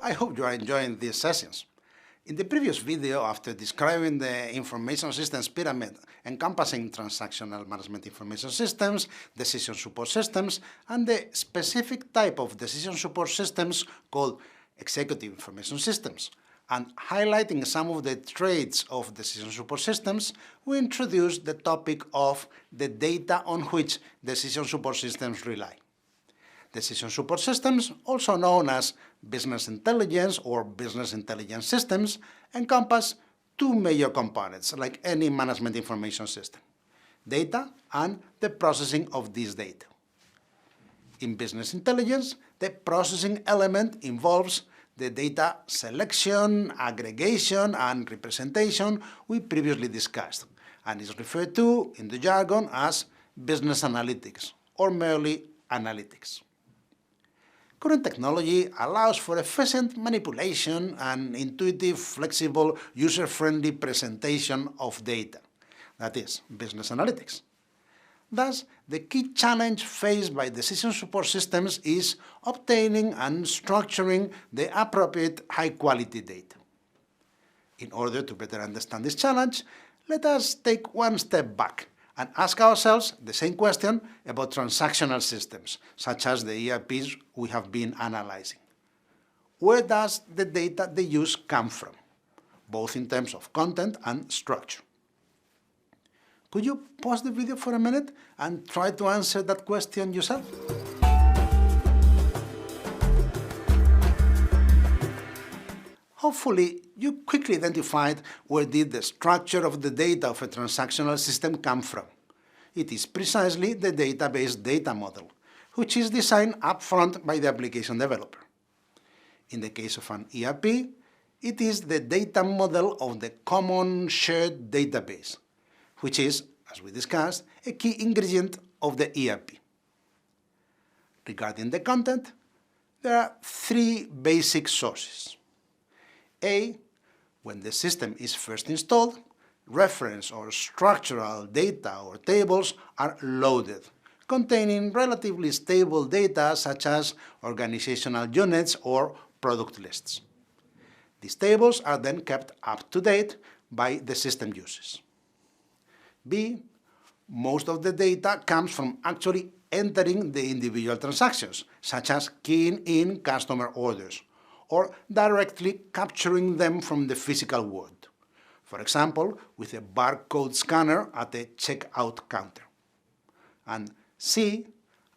I hope you are enjoying these sessions. In the previous video, after describing the information systems pyramid encompassing transactional management information systems, decision support systems, and the specific type of decision support systems called executive information systems, and highlighting some of the traits of decision support systems, we introduced the topic of the data on which decision support systems rely. Decision support systems, also known as business intelligence or business intelligence systems, encompass two major components, like any management information system: data and the processing of this data. In business intelligence, the processing element involves the data selection, aggregation, and representation we previously discussed, and is referred to in the jargon as business analytics, or merely analytics. Current technology allows for efficient manipulation and intuitive, flexible, user-friendly presentation of data, that is, business analytics. Thus, the key challenge faced by decision support systems is obtaining and structuring the appropriate high-quality data. In order to better understand this challenge, let us take one step back and ask ourselves the same question about transactional systems, such as the ERPs we have been analyzing. Where does the data they use come from, both in terms of content and structure? Could you pause the video for a minute and try to answer that question yourself? Hopefully, you quickly identified where did the structure of the data of a transactional system come from. It is precisely the database data model, which is designed upfront by the application developer. In the case of an ERP, it is the data model of the common shared database, which is, as we discussed, a key ingredient of the ERP. Regarding the content, there are three basic sources. A, when the system is first installed, reference or structural data or tables are loaded, containing relatively stable data such as organizational units or product lists. These tables are then kept up to date by the system users. B, most of the data comes from actually entering the individual transactions, such as keying in customer orders, or directly capturing them from the physical world, for example, with a barcode scanner at a checkout counter. And C,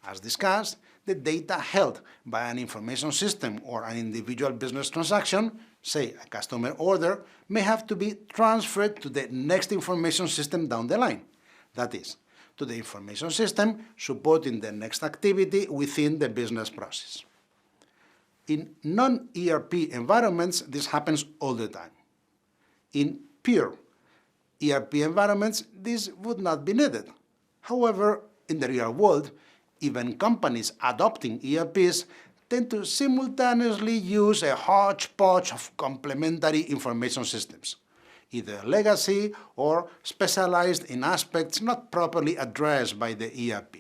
as discussed, the data held by an information system or an individual business transaction, say a customer order, may have to be transferred to the next information system down the line, that is, to the information system supporting the next activity within the business process. In non-ERP environments, this happens all the time. In pure ERP environments, this would not be needed. However, in the real world, even companies adopting ERPs tend to simultaneously use a hodgepodge of complementary information systems, either legacy or specialized in aspects not properly addressed by the ERP.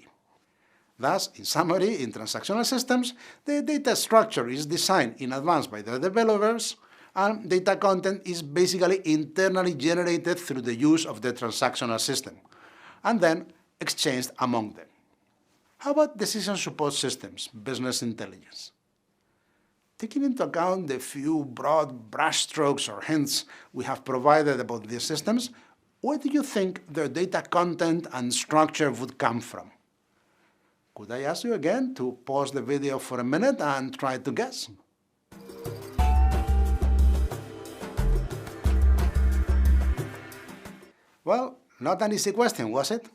Thus, in summary, in transactional systems, the data structure is designed in advance by the developers, and data content is basically internally generated through the use of the transactional system, and then exchanged among them. How about decision support systems, business intelligence? Taking into account the few broad brushstrokes or hints we have provided about these systems, where do you think their data content and structure would come from? Could I ask you again to pause the video for a minute and try to guess? Well, not an easy question, was it?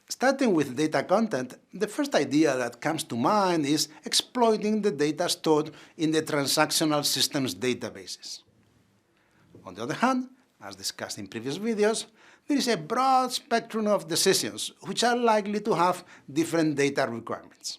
Starting with data content, the first idea that comes to mind is exploiting the data stored in the transactional systems databases. On the other hand, as discussed in previous videos, there is a broad spectrum of decisions which are likely to have different data requirements.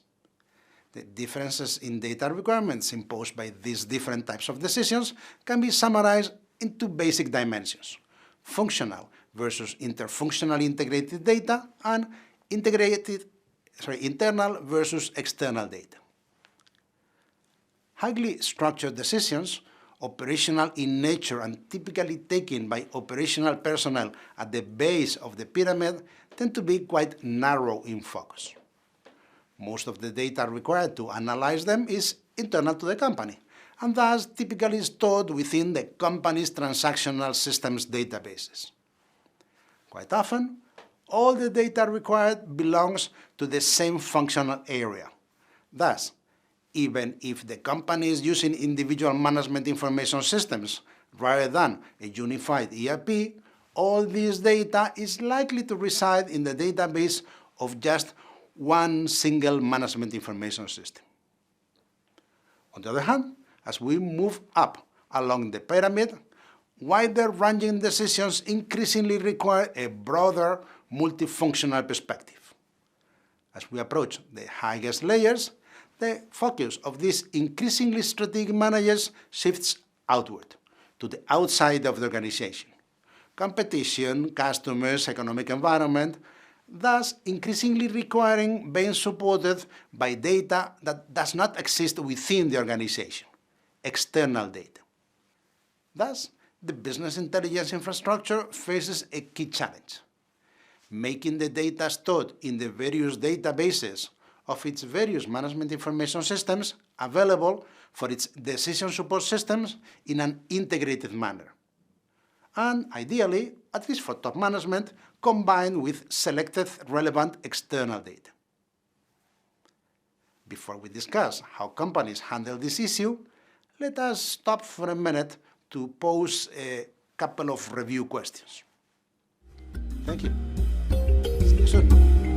The differences in data requirements imposed by these different types of decisions can be summarized into basic dimensions: functional versus interfunctional integrated data, and internal versus external data. Highly structured decisions, operational in nature and typically taken by operational personnel at the base of the pyramid, tend to be quite narrow in focus. Most of the data required to analyze them is internal to the company, and thus typically stored within the company's transactional systems databases. Quite often, all the data required belongs to the same functional area. Thus, even if the company is using individual management information systems rather than a unified ERP, all this data is likely to reside in the database of just one single management information system. On the other hand, as we move up along the pyramid, wider-ranging decisions increasingly require a broader, multifunctional perspective. As we approach the highest layers, the focus of these increasingly strategic managers shifts outward, to the outside of the organization. Competition, customers, economic environment, thus increasingly requiring being supported by data that does not exist within the organization, external data. Thus, the business intelligence infrastructure faces a key challenge: making the data stored in the various databases of its various management information systems available for its decision support systems in an integrated manner. And ideally, at least for top management, combined with selected relevant external data. Before we discuss how companies handle this issue, let us stop for a minute to pose a couple of review questions. Thank you. See you soon.